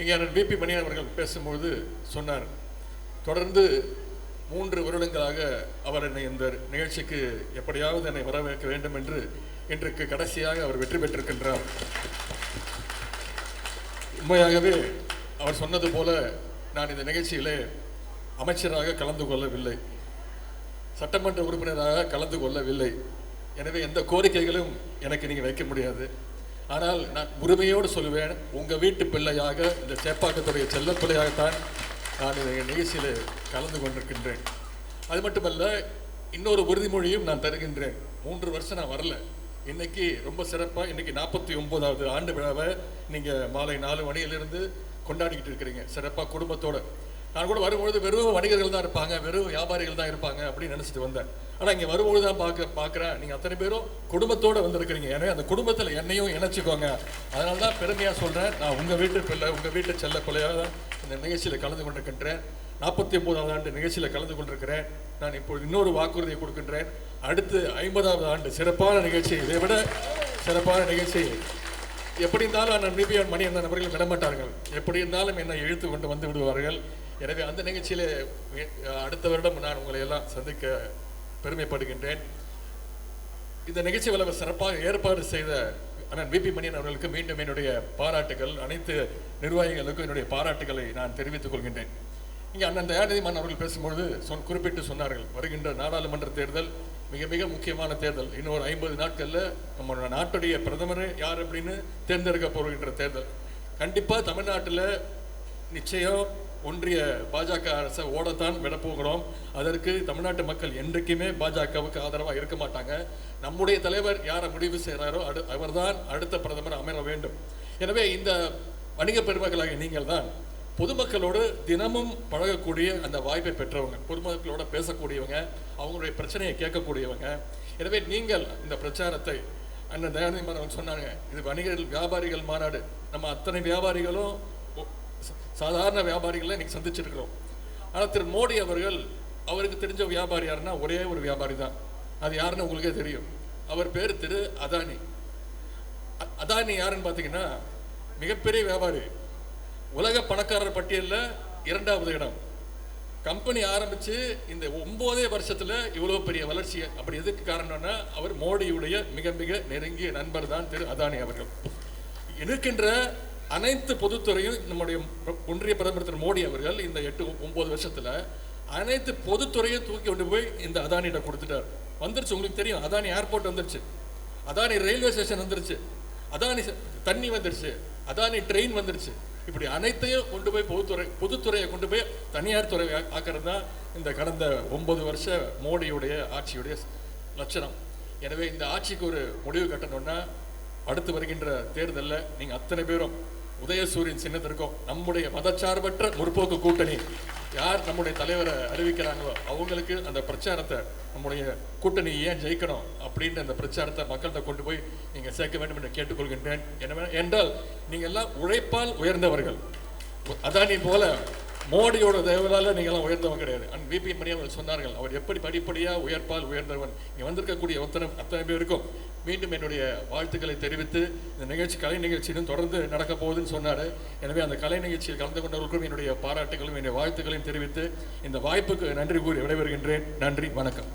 இங்கே விபி மணியன் அவர்கள் பேசும்போது சொன்னார், தொடர்ந்து 3 வருடங்களாக அவர் என்னை இந்த நிகழ்ச்சிக்கு எப்படியாவது என்னை வரவேற்க வேண்டும் என்று இன்றைக்கு கடைசியாக அவர் வெற்றி பெற்றிருக்கின்றார். உண்மையாகவே அவர் சொன்னது போல நான் இந்த நிகழ்ச்சியிலே அமைச்சராக கலந்து கொள்ளவில்லை, சட்டமன்ற உறுப்பினராக கலந்து கொள்ளவில்லை. எனவே எந்த கோரிக்கைகளும் எனக்கு நீங்கள் வைக்க முடியாது. ஆனால் நான் உரிமையோடு சொல்லுவேன், உங்கள் வீட்டு பிள்ளையாக, இந்த சேப்பாக்கத்துடைய செல்ல பிள்ளையாகத்தான் நான் இந்த நிகழ்ச்சியில் கலந்து கொண்டிருக்கின்றேன். அது மட்டுமல்ல, இன்னொரு உறுதிமொழியும் நான் தருகின்றேன். 3 வருஷம் நான் வரல. இன்னைக்கு ரொம்ப சிறப்பாக, இன்னைக்கு 49வது ஆண்டு விழாவை நீங்கள் மாலை 4 மணியிலிருந்து கொண்டாடிக்கிட்டு இருக்கிறீங்க சிறப்பாக குடும்பத்தோடு. நான் கூட வரும்பொழுது வெறும் வணிகர்கள் தான் இருப்பாங்க, வெறும் வியாபாரிகள் தான் இருப்பாங்க அப்படின்னு நினச்சிட்டு வந்தேன். ஆனால் இங்கே வரும்பொழுது தான் பார்க்குறேன், நீங்கள் அத்தனை பேரும் குடும்பத்தோடு வந்திருக்கிறீங்க. எனவே அந்த குடும்பத்தில் என்னையும் இணைச்சிக்கோங்க. அதனால தான் பெருமையாக சொல்கிறேன், நான் உங்கள் வீட்டு பிள்ளை, உங்கள் வீட்டு செல்ல பிள்ளையாக தான் இந்த நிகழ்ச்சியில் கலந்து கொண்டிருக்கின்றேன். 49வது ஆண்டு நிகழ்ச்சியில் கலந்து கொண்டிருக்கிறேன். நான் இப்போது இன்னொரு வாக்குறுதியை கொடுக்கின்றேன். அடுத்து 50வது ஆண்டு சிறப்பான நிகழ்ச்சி, இதை விட சிறப்பான நிகழ்ச்சி எப்படி இருந்தாலும் அண்ணன் விபிஎன் மணியன் அவர்கள் விடமாட்டார்கள். எப்படி இருந்தாலும் என்னை இழுத்து கொண்டு வந்து விடுவார்கள். எனவே அந்த நிகழ்ச்சியிலே அடுத்த வருடம் நான் உங்களை எல்லாம் சந்திக்க பெருமைப்படுகின்றேன். இந்த நிகழ்ச்சி விளைவு சிறப்பாக ஏற்பாடு செய்த அண்ணன் விபி மணியன் அவர்களுக்கு மீண்டும் என்னுடைய பாராட்டுகள், அனைத்து நிர்வாகிகளுக்கும் என்னுடைய பாராட்டுகளை நான் தெரிவித்துக் கொள்கின்றேன். இங்கே அண்ணன் தயாநிதி மாறன் அவர்கள் பேசும்பொழுது குறிப்பிட்டு சொன்னார்கள், வருகின்ற நாடாளுமன்ற தேர்தல் மிக மிக முக்கியமான தேர்தல். இன்னொரு 50 நாட்களில் நம்ம நாட்டுடைய பிரதமர் யார் அப்படின்னு தேர்ந்தெடுக்க போகின்ற தேர்தல். கண்டிப்பாக தமிழ்நாட்டில் நிச்சயம் ஒன்றிய பாஜக அரசை ஓடத்தான் விடப்போகிறோம். அதற்கு தமிழ்நாட்டு மக்கள் என்றைக்குமே பாஜகவுக்கு ஆதரவாக இருக்க மாட்டாங்க. நம்முடைய தலைவர் யாரை முடிவு செய்கிறாரோ அவர்தான் அடுத்த பிரதமர் அமர வேண்டும். எனவே இந்த வணிக பெருமக்களாக நீங்கள் தான் பொதுமக்களோடு தினமும் பழகக்கூடிய அந்த வாய்ப்பை பெற்றவங்க, பொதுமக்களோட பேசக்கூடியவங்க, அவங்களுடைய பிரச்சனையை கேட்கக்கூடியவங்க. எனவே நீங்கள் இந்த பிரச்சாரத்தை, அண்ணன் தயாநிதி மாறன் சொன்னாங்க, இது வணிகர்கள் வியாபாரிகள் மாநாடு. நம்ம அத்தனை வியாபாரிகளும் சாதாரண வியாபாரிகளை இன்னைக்கு சந்திச்சிருக்கிறோம். ஆனால் திரு மோடி அவர்கள், அவருக்கு தெரிஞ்ச வியாபாரி யாருன்னா ஒரே ஒரு வியாபாரி தான். அது யாருன்னு உங்களுக்கே தெரியும். அவர் பேர் திரு அதானி. அதானி யாருன்னு பார்த்தீங்கன்னா மிகப்பெரிய வியாபாரி, உலக பணக்காரர் பட்டியலில் 2வது இடம். கம்பெனி ஆரம்பித்து இந்த 9 வருஷத்தில் இவ்வளோ பெரிய வளர்ச்சி. அப்படி எதுக்கு காரணம்னா அவர் மோடியுடைய மிக மிக நெருங்கிய நண்பர் தான் திரு அதானி அவர்கள். இருக்கின்ற அனைத்து பொதுத்துறையும் நம்முடைய ஒன்றிய பிரதமர் திரு மோடி அவர்கள் இந்த 8-9 வருஷத்தில் அனைத்து பொதுத்துறையும் தூக்கி கொண்டு போய் இந்த அதானியிடம் கொடுத்துட்டார். வந்துருச்சு, உங்களுக்கு தெரியும். அதானி ஏர்போர்ட் வந்துருச்சு, அதானி ரயில்வே ஸ்டேஷன் வந்துருச்சு, அதானி தண்ணி வந்துருச்சு, அதானி ட்ரெயின் வந்துருச்சு. இப்படி அனைத்தையும் கொண்டு போய் பொதுத்துறையை கொண்டு போய் தனியார் துறை ஆக்கிறது தான் இந்த கடந்த 9 வருஷ மோடியுடைய ஆட்சியுடைய லட்சணம். எனவே இந்த ஆட்சிக்கு ஒரு முடிவு கட்டணும்னா அடுத்து வருகின்ற தேர்தலில் நீங்கள் அத்தனை பேரும் உதயசூரியன் சின்னத்திற்கும் நம்முடைய மதச்சார்பற்ற முற்போக்கு கூட்டணி யார் நம்முடைய தலைவரை அறிவிக்கிறாங்களோ அவங்களுக்கு அந்த பிரச்சாரத்தை, நம்முடைய கூட்டணி ஏன் ஜெயிக்கணும் அப்படின்னு அந்த பிரச்சாரத்தை மக்கள்கிட்ட கொண்டு போய் நீங்கள் சேர்க்க வேண்டும் என்று கேட்டுக்கொள்கின்றேன். என்றால் நீங்கள் எல்லாம் உழைப்பால் உயர்ந்தவர்கள். அதானி போல மோடியோட தயவுலால் நீங்கள்லாம் உயர்ந்தவன் கிடையாது. விபி மணியன் அவர்கள் சொன்னார்கள், அவர் எப்படி படிப்படியாக உயர்ப்பால் உயர்ந்தவன். இங்கே வந்திருக்கக்கூடிய அத்தனை பேருக்கும் மீண்டும் என்னுடைய வாழ்த்துக்களை தெரிவித்து, இந்த நிகழ்ச்சி கலை நிகழ்ச்சியிலும் தொடர்ந்து நடக்க போகுதுன்னு சொன்னார். எனவே அந்த கலை நிகழ்ச்சியில் கலந்து கொண்டவர்களுக்கும் என்னுடைய பாராட்டுகளும் என்னுடைய வாழ்த்துக்களையும் தெரிவித்து இந்த வாய்ப்புக்கு நன்றி கூறி விடைபெறுகின்றேன். நன்றி, வணக்கம்.